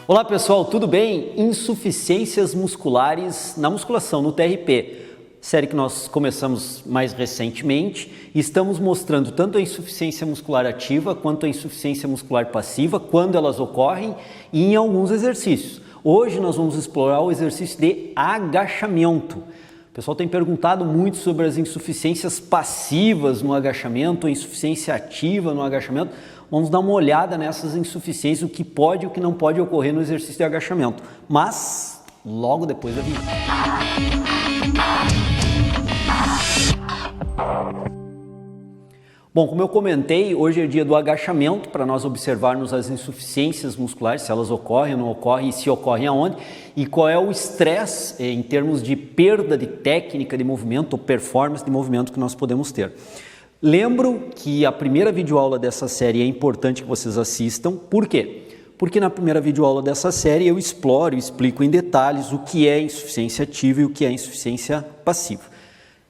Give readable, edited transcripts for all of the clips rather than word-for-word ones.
Olá pessoal, tudo bem? Insuficiências musculares na musculação, no TRP. Série que nós começamos mais recentemente e estamos mostrando tanto a insuficiência muscular ativa quanto a insuficiência muscular passiva, quando elas ocorrem e em alguns exercícios. Hoje nós vamos explorar o exercício de agachamento. O pessoal tem perguntado muito sobre as insuficiências passivas no agachamento, a insuficiência ativa no agachamento. Vamos dar uma olhada nessas insuficiências, o que pode e o que não pode ocorrer no exercício de agachamento. Mas, logo depois da vinheta. Bom, como eu comentei, hoje é dia do agachamento, para nós observarmos as insuficiências musculares, se elas ocorrem ou não ocorrem, e se ocorrem aonde, e qual é o estresse em termos de perda de técnica de movimento ou performance de movimento que nós podemos ter. Lembro que a primeira videoaula dessa série é importante que vocês assistam. Por quê? Porque na primeira videoaula dessa série eu exploro e explico em detalhes o que é insuficiência ativa e o que é insuficiência passiva.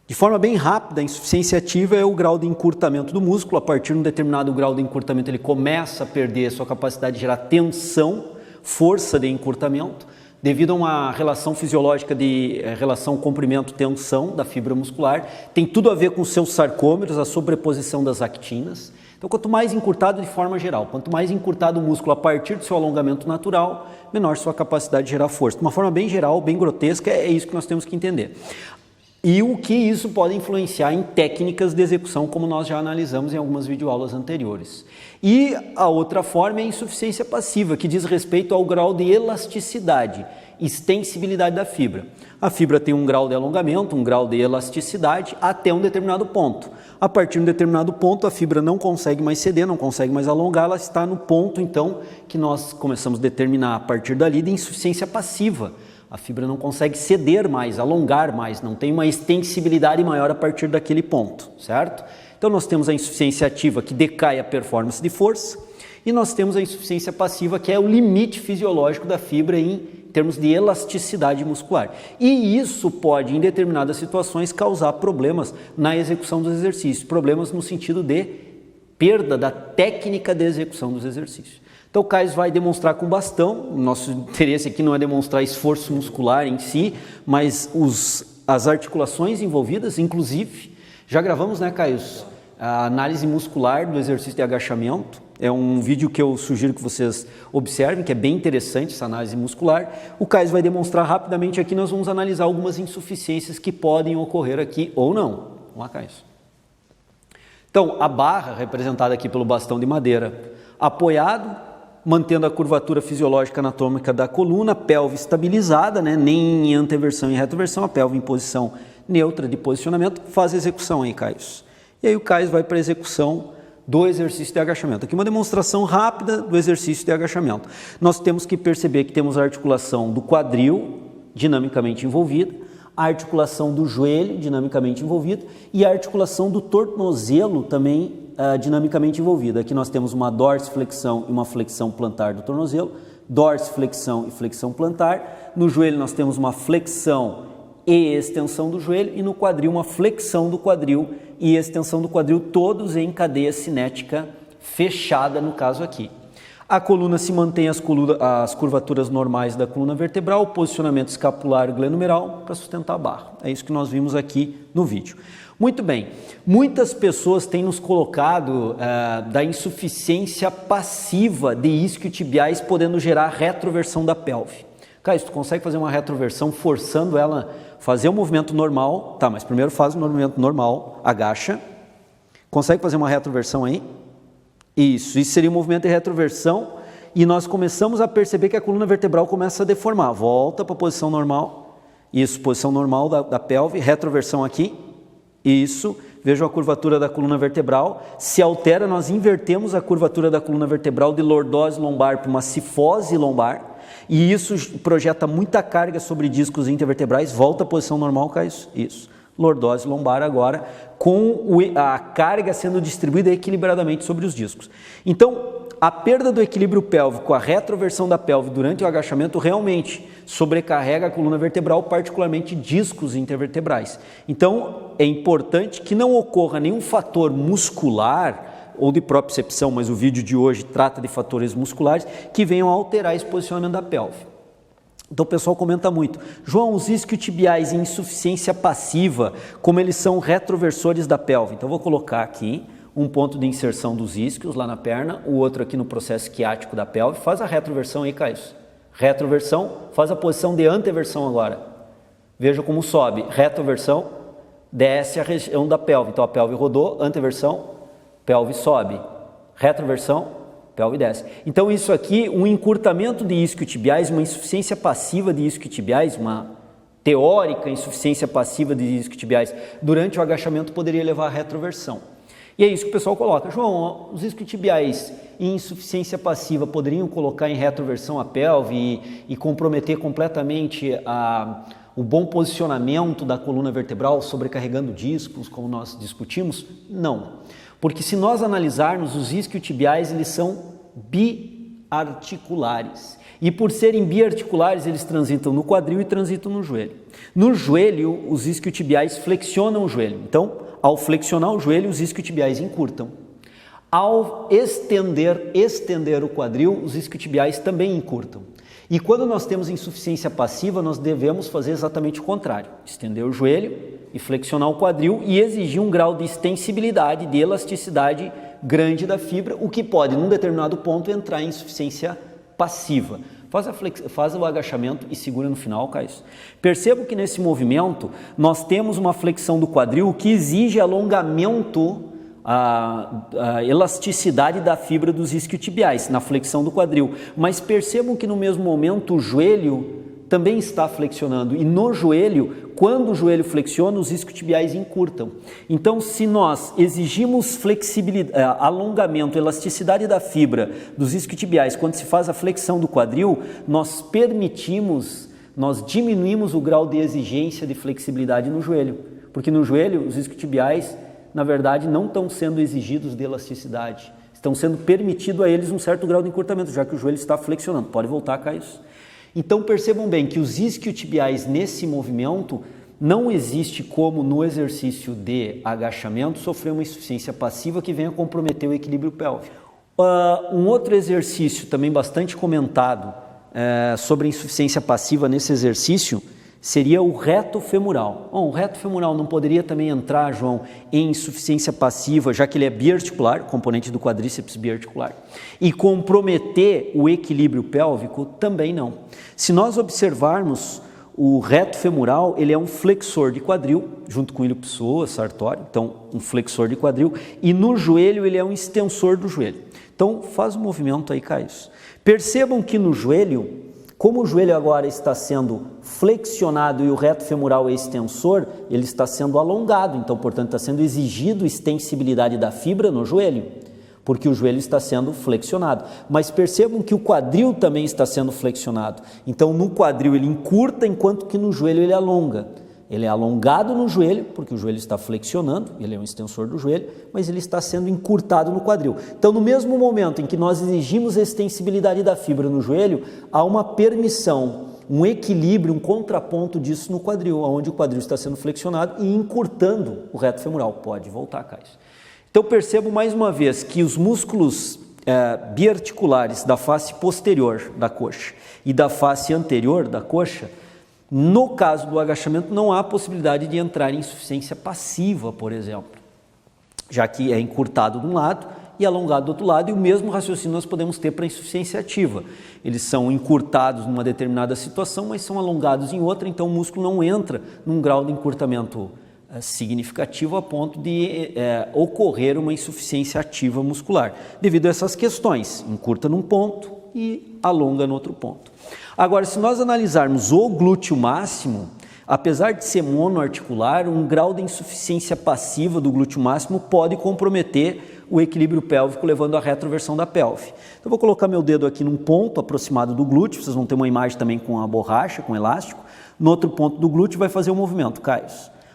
De forma bem rápida, a insuficiência ativa é o grau de encurtamento do músculo. A partir de um determinado grau de encurtamento, ele começa a perder a sua capacidade de gerar tensão, força de encurtamento, devido a uma relação fisiológica de relação comprimento-tensão da fibra muscular. Tem tudo a ver com os seus sarcômeros, a sobreposição das actinas. Então, quanto mais encurtado de forma geral, quanto mais encurtado o músculo a partir do seu alongamento natural, menor sua capacidade de gerar força. De uma forma bem geral, bem grotesca, é isso que nós temos que entender. E o que isso pode influenciar em técnicas de execução, como nós já analisamos em algumas videoaulas anteriores. E a outra forma é a insuficiência passiva, que diz respeito ao grau de elasticidade, extensibilidade da fibra. A fibra tem um grau de alongamento, um grau de elasticidade até um determinado ponto. A partir de um determinado ponto, a fibra não consegue mais ceder, não consegue mais alongar, ela está no ponto, então, que nós começamos a determinar a partir dali de insuficiência passiva. A fibra não consegue ceder mais, alongar mais, não tem uma extensibilidade maior a partir daquele ponto, certo? Então nós temos a insuficiência ativa, que decai a performance de força, e nós temos a insuficiência passiva, que é o limite fisiológico da fibra em termos de elasticidade muscular. E isso pode, em determinadas situações, causar problemas na execução dos exercícios, problemas no sentido de perda da técnica de execução dos exercícios. Então o Caio vai demonstrar com bastão. O nosso interesse aqui não é demonstrar esforço muscular em si, mas as articulações envolvidas, inclusive, já gravamos, né, Caio, a análise muscular do exercício de agachamento. É um vídeo que eu sugiro que vocês observem, que é bem interessante essa análise muscular. O Caio vai demonstrar rapidamente aqui, nós vamos analisar algumas insuficiências que podem ocorrer aqui ou não. Vamos lá, Caio. Então, a barra, representada aqui pelo bastão de madeira, apoiado, mantendo a curvatura fisiológica anatômica da coluna, pelve estabilizada, né? Nem em anteversão e retroversão, a pelve em posição neutra de posicionamento. Faz a execução aí, Caio. E aí o Caio vai para a execução do exercício de agachamento. Aqui uma demonstração rápida do exercício de agachamento. Nós temos que perceber que temos a articulação do quadril dinamicamente envolvida, a articulação do joelho dinamicamente envolvida e a articulação do tornozelo também dinamicamente envolvida. Aqui nós temos uma dorsiflexão e uma flexão plantar do tornozelo, dorsiflexão e flexão plantar. No joelho nós temos uma flexão e extensão do joelho e no quadril uma flexão do quadril e extensão do quadril, todos em cadeia cinética fechada no caso aqui. A coluna se mantém as curvaturas normais da coluna vertebral, o posicionamento escapular glenumeral para sustentar a barra. É isso que nós vimos aqui no vídeo. Muito bem, muitas pessoas têm nos colocado da insuficiência passiva de isquiotibiais, podendo gerar retroversão da pelve. Caio, tu consegue fazer uma retroversão forçando ela a fazer o movimento normal? Tá, mas primeiro faz o movimento normal, agacha. Consegue fazer uma retroversão aí? Isso seria um movimento de retroversão e nós começamos a perceber que a coluna vertebral começa a deformar. Volta para a posição normal. Isso, posição normal da pelve, retroversão aqui. Isso, vejam a curvatura da coluna vertebral. Se altera, nós invertemos a curvatura da coluna vertebral de lordose lombar para uma cifose lombar. E isso projeta muita carga sobre discos intervertebrais. Volta à posição normal, Caio. Isso. Lordose lombar agora, com a carga sendo distribuída equilibradamente sobre os discos. Então, a perda do equilíbrio pélvico, a retroversão da pelve durante o agachamento realmente sobrecarrega a coluna vertebral, particularmente discos intervertebrais. Então, é importante que não ocorra nenhum fator muscular ou de propriocepção, mas o vídeo de hoje trata de fatores musculares que venham a alterar esse posicionamento da pelve. Então o pessoal comenta muito, João, os isquiotibiais em insuficiência passiva, como eles são retroversores da pelve. Então eu vou colocar aqui um ponto de inserção dos isquios lá na perna, o outro aqui no processo esquiático da pelve. Faz a retroversão aí, Caio. Retroversão, faz a posição de anteversão agora. Veja como sobe, retroversão, desce a região da pelve. Então a pelve rodou, anteversão, pelve sobe. Retroversão, pelve desce. Então isso aqui, um encurtamento de isquiotibiais, uma insuficiência passiva de isquiotibiais, uma teórica insuficiência passiva de isquiotibiais durante o agachamento poderia levar à retroversão. E é isso que o pessoal coloca. João, os isquiotibiais em insuficiência passiva poderiam colocar em retroversão a pelve e comprometer completamente o bom posicionamento da coluna vertebral, sobrecarregando discos, como nós discutimos? Não. Porque se nós analisarmos, os isquiotibiais, eles são biarticulares. E por serem biarticulares, eles transitam no quadril e transitam no joelho. No joelho, os isquiotibiais flexionam o joelho. Então, ao flexionar o joelho, os isquiotibiais encurtam. Ao estender o quadril, os isquiotibiais também encurtam. E quando nós temos insuficiência passiva, nós devemos fazer exatamente o contrário. Estender o joelho e flexionar o quadril e exigir um grau de extensibilidade, de elasticidade grande da fibra, o que pode, num determinado ponto, entrar em insuficiência passiva. Faz o agachamento e segura no final, Caio. Percebo que nesse movimento nós temos uma flexão do quadril que exige alongamento, a elasticidade da fibra dos isquiotibiais na flexão do quadril. Mas percebam que no mesmo momento o joelho também está flexionando e no joelho, quando o joelho flexiona, os isquiotibiais encurtam. Então, se nós exigimos flexibilidade, alongamento, elasticidade da fibra dos isquiotibiais quando se faz a flexão do quadril, nós diminuímos o grau de exigência de flexibilidade no joelho, porque no joelho os isquiotibiais, na verdade, não estão sendo exigidos de elasticidade, estão sendo permitido a eles um certo grau de encurtamento, já que o joelho está flexionando. Pode voltar, Caio. Então percebam bem que os isquiotibiais nesse movimento não existe como no exercício de agachamento sofrer uma insuficiência passiva que venha comprometer o equilíbrio pélvico. Um outro exercício também bastante comentado sobre insuficiência passiva nesse exercício seria o reto femoral. Bom, o reto femoral não poderia também entrar, João, em insuficiência passiva, já que ele é biarticular, componente do quadríceps biarticular, e comprometer o equilíbrio pélvico? Também não. Se nós observarmos, o reto femoral, ele é um flexor de quadril, junto com o ilho-pessoa, sartório, então um flexor de quadril, e no joelho ele é um extensor do joelho. Então faz o movimento aí, Caio. Percebam que no joelho, como o joelho agora está sendo flexionado e o reto femoral é extensor, ele está sendo alongado, então, portanto, está sendo exigido extensibilidade da fibra no joelho, porque o joelho está sendo flexionado. Mas percebam que o quadril também está sendo flexionado. Então, no quadril ele encurta, enquanto que no joelho ele alonga. Ele é alongado no joelho, porque o joelho está flexionando, ele é um extensor do joelho, mas ele está sendo encurtado no quadril. Então, no mesmo momento em que nós exigimos a extensibilidade da fibra no joelho, há uma permissão, um equilíbrio, um contraponto disso no quadril, onde o quadril está sendo flexionado e encurtando o reto femoral. Pode voltar, Caio. Então, percebo mais uma vez que os músculos biarticulares da face posterior da coxa e da face anterior da coxa, no caso do agachamento, não há possibilidade de entrar em insuficiência passiva, por exemplo, já que é encurtado de um lado e alongado do outro lado, e o mesmo raciocínio nós podemos ter para a insuficiência ativa. Eles são encurtados numa determinada situação, mas são alongados em outra, então o músculo não entra num grau de encurtamento significativo a ponto de ocorrer uma insuficiência ativa muscular, devido a essas questões, encurta num ponto e alonga no outro ponto. Agora, se nós analisarmos o glúteo máximo, apesar de ser monoarticular, um grau de insuficiência passiva do glúteo máximo pode comprometer o equilíbrio pélvico, levando à retroversão da pelve. Então, eu vou colocar meu dedo aqui num ponto aproximado do glúteo, vocês vão ter uma imagem também com a borracha, com elástico. No outro ponto do glúteo vai fazer o movimento, Caio.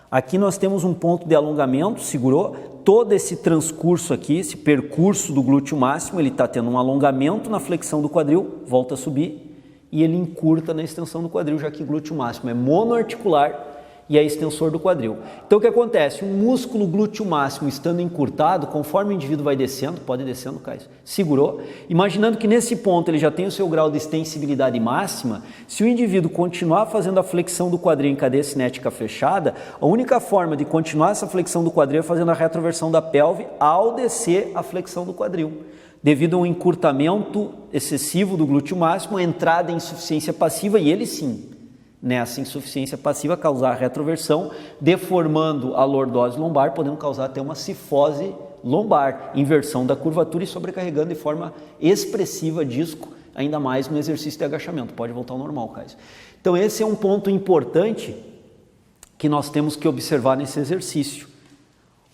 Aqui nós temos um ponto de alongamento, segurou, todo esse transcurso aqui, esse percurso do glúteo máximo, ele está tendo um alongamento na flexão do quadril, volta a subir, e ele encurta na extensão do quadril, já que o glúteo máximo é monoarticular e é extensor do quadril. Então o que acontece? Um músculo glúteo máximo estando encurtado, conforme o indivíduo vai descendo, pode ir descendo, Caio, segurou, imaginando que nesse ponto ele já tem o seu grau de extensibilidade máxima, se o indivíduo continuar fazendo a flexão do quadril em cadeia cinética fechada, a única forma de continuar essa flexão do quadril é fazendo a retroversão da pelve ao descer a flexão do quadril. Devido a um encurtamento excessivo do glúteo máximo, a entrada em insuficiência passiva, e ele sim, nessa insuficiência passiva, causar a retroversão, deformando a lordose lombar, podendo causar até uma cifose lombar, inversão da curvatura e sobrecarregando de forma expressiva disco, ainda mais no exercício de agachamento. Pode voltar ao normal, Caio. Então esse é um ponto importante que nós temos que observar nesse exercício.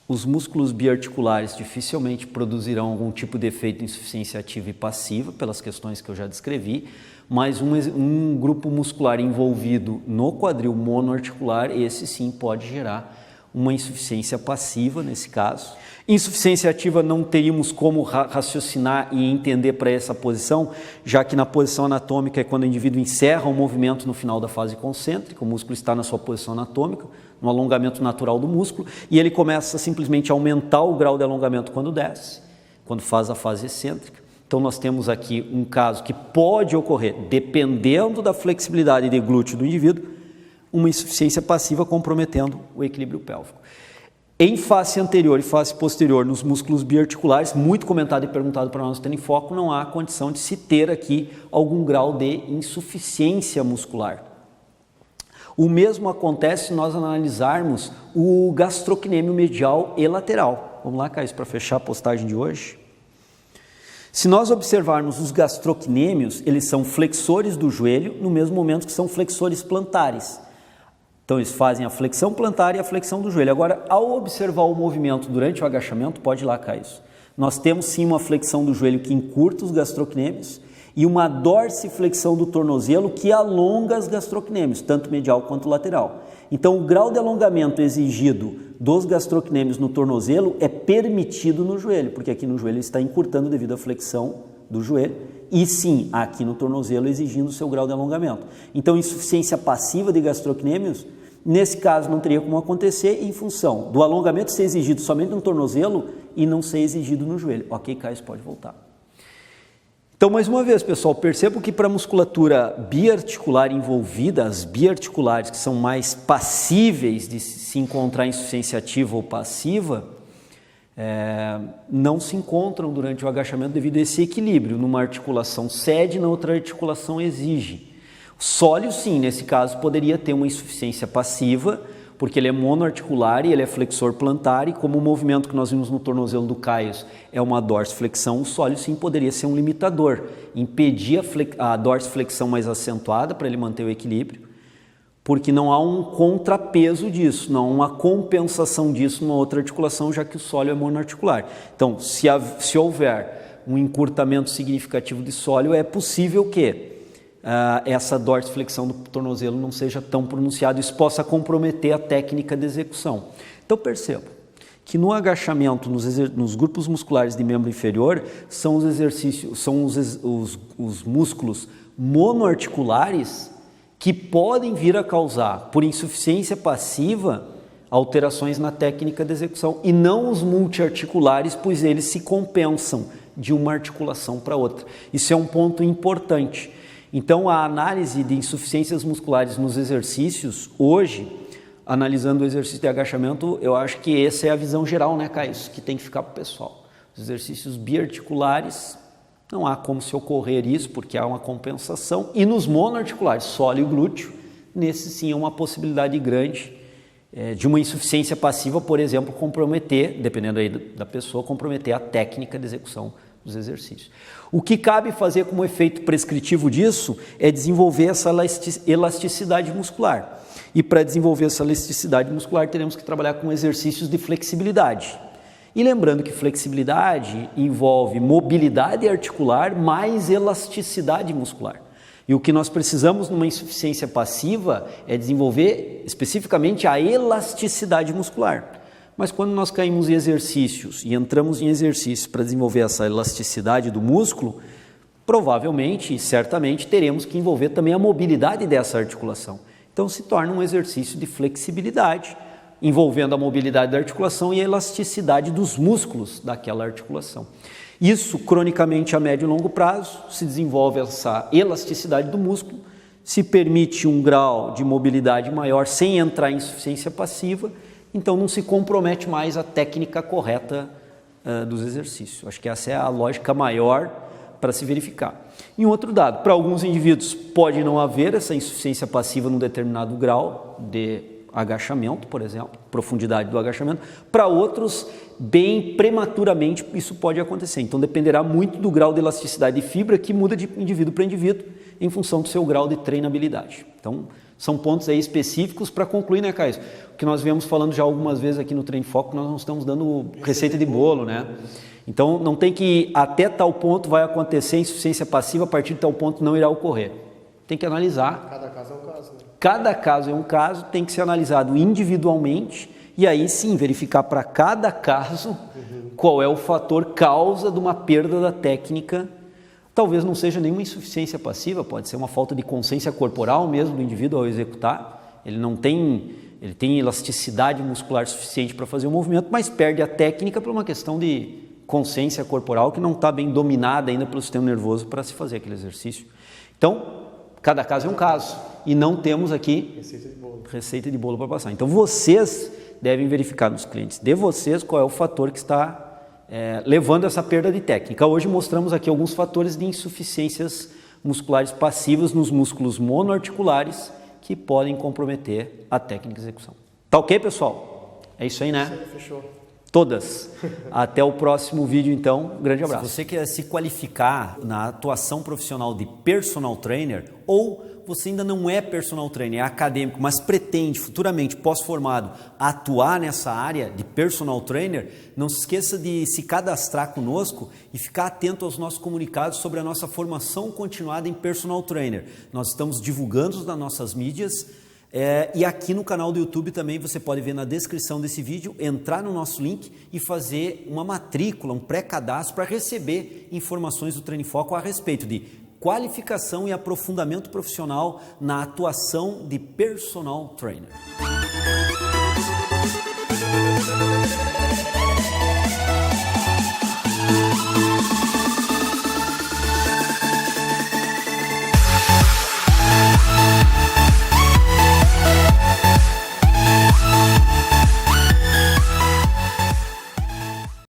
Os músculos biarticulares dificilmente produzirão algum tipo de efeito de insuficiência ativa e passiva, pelas questões que eu já descrevi, mas um grupo muscular envolvido no quadril monoarticular, esse sim pode gerar uma insuficiência passiva nesse caso. Insuficiência ativa não teríamos como raciocinar e entender para essa posição, já que na posição anatômica é quando o indivíduo encerra o movimento no final da fase concêntrica, o músculo está na sua posição anatômica, no alongamento natural do músculo, e ele começa simplesmente a aumentar o grau de alongamento quando desce, quando faz a fase excêntrica. Então nós temos aqui um caso que pode ocorrer, dependendo da flexibilidade de glúteo do indivíduo, uma insuficiência passiva comprometendo o equilíbrio pélvico. Em face anterior e face posterior, nos músculos biarticulares, muito comentado e perguntado para nós ter em foco, não há condição de se ter aqui algum grau de insuficiência muscular. O mesmo acontece se nós analisarmos o gastrocnêmio medial e lateral. Vamos lá, Caio, para fechar a postagem de hoje. Se nós observarmos os gastrocnêmios, eles são flexores do joelho no mesmo momento que são flexores plantares. Então eles fazem a flexão plantar e a flexão do joelho. Agora, ao observar o movimento durante o agachamento, pode ir lá, Caio, nós temos sim uma flexão do joelho que encurta os gastrocnêmios e uma dorsiflexão do tornozelo que alonga os gastrocnêmios, tanto medial quanto lateral. Então o grau de alongamento exigido dos gastrocnêmios no tornozelo é permitido no joelho, porque aqui no joelho está encurtando devido à flexão do joelho, e sim, aqui no tornozelo exigindo o seu grau de alongamento. Então insuficiência passiva de gastrocnêmios, nesse caso não teria como acontecer em função do alongamento ser exigido somente no tornozelo e não ser exigido no joelho. Ok, Caio, pode voltar. Então, mais uma vez, pessoal, percebo que para a musculatura biarticular envolvida, as biarticulares que são mais passíveis de se encontrar insuficiência ativa ou passiva, não se encontram durante o agachamento devido a esse equilíbrio. Numa articulação cede, na outra articulação exige. O sólio, sim, nesse caso, poderia ter uma insuficiência passiva, porque ele é monoarticular e ele é flexor plantar, e como o movimento que nós vimos no tornozelo do Caio é uma dorsiflexão, o sólio sim poderia ser um limitador, impedir a dorsiflexão mais acentuada para ele manter o equilíbrio, porque não há um contrapeso disso, não há uma compensação disso numa outra articulação, já que o sólio é monoarticular. Então, se houver um encurtamento significativo de sólio, é possível que essa dorsiflexão do tornozelo não seja tão pronunciada, isso possa comprometer a técnica de execução. Então perceba que no agachamento, nos grupos musculares de membro inferior, são os exercícios, são os músculos monoarticulares que podem vir a causar, por insuficiência passiva, alterações na técnica de execução, e não os multiarticulares, pois eles se compensam de uma articulação para outra. Isso é um ponto importante. Então, a análise de insuficiências musculares nos exercícios, hoje, analisando o exercício de agachamento, eu acho que essa é a visão geral, né, Caio? Que tem que ficar para o pessoal. Os exercícios biarticulares, não há como se ocorrer isso, porque há uma compensação. E nos monoarticulares, sólio e glúteo, nesse sim é uma possibilidade grande de uma insuficiência passiva, por exemplo, comprometer, dependendo aí da pessoa, comprometer a técnica de execução dos exercícios. O que cabe fazer como efeito prescritivo disso é desenvolver essa elasticidade muscular. E para desenvolver essa elasticidade muscular, teremos que trabalhar com exercícios de flexibilidade. E lembrando que flexibilidade envolve mobilidade articular mais elasticidade muscular. E o que nós precisamos numa insuficiência passiva é desenvolver especificamente a elasticidade muscular. Mas quando nós caímos em exercícios e entramos em exercícios para desenvolver essa elasticidade do músculo, provavelmente e certamente teremos que envolver também a mobilidade dessa articulação. Então se torna um exercício de flexibilidade, envolvendo a mobilidade da articulação e a elasticidade dos músculos daquela articulação. Isso, cronicamente, a médio e longo prazo, se desenvolve essa elasticidade do músculo, se permite um grau de mobilidade maior sem entrar em insuficiência passiva, então não se compromete mais a técnica correta dos exercícios. Acho que essa é a lógica maior para se verificar. E um outro dado, para alguns indivíduos pode não haver essa insuficiência passiva num determinado grau de agachamento, por exemplo, profundidade do agachamento. Para outros, bem prematuramente, isso pode acontecer. Então, dependerá muito do grau de elasticidade de fibra, que muda de indivíduo para indivíduo, em função do seu grau de treinabilidade. Então, são pontos aí específicos para concluir, né, Caio? O que nós viemos falando já algumas vezes aqui no Treino Foco, nós não estamos dando receita de bolo, né? Então, não tem que até tal ponto vai acontecer insuficiência passiva, a partir de tal ponto não irá ocorrer. Tem que analisar. Cada caso é um caso, né? Cada caso é um caso, tem que ser analisado individualmente e aí sim verificar para cada caso qual é o fator causa de uma perda da técnica. Talvez não seja nenhuma insuficiência passiva, pode ser uma falta de consciência corporal mesmo do indivíduo ao executar. Ele tem elasticidade muscular suficiente para fazer o movimento, mas perde a técnica por uma questão de consciência corporal que não está bem dominada ainda pelo sistema nervoso para se fazer aquele exercício. Então, cada caso é um caso e não temos aqui receita de bolo para passar. Então, vocês devem verificar nos clientes de vocês qual é o fator que está levando essa perda de técnica. Hoje mostramos aqui alguns fatores de insuficiências musculares passivas nos músculos monoarticulares que podem comprometer a técnica de execução. Tá ok, pessoal? É isso aí, né? Fechou. Todas. Até o próximo vídeo, então. Um grande abraço. Se você quer se qualificar na atuação profissional de personal trainer, ou você ainda não é personal trainer, é acadêmico, mas pretende futuramente, pós-formado, atuar nessa área de personal trainer, não se esqueça de se cadastrar conosco e ficar atento aos nossos comunicados sobre a nossa formação continuada em personal trainer. Nós estamos divulgando nas nossas mídias. E aqui no canal do YouTube também você pode ver na descrição desse vídeo, entrar no nosso link e fazer uma matrícula, um pré-cadastro para receber informações do Treino Foco a respeito de qualificação e aprofundamento profissional na atuação de personal trainer.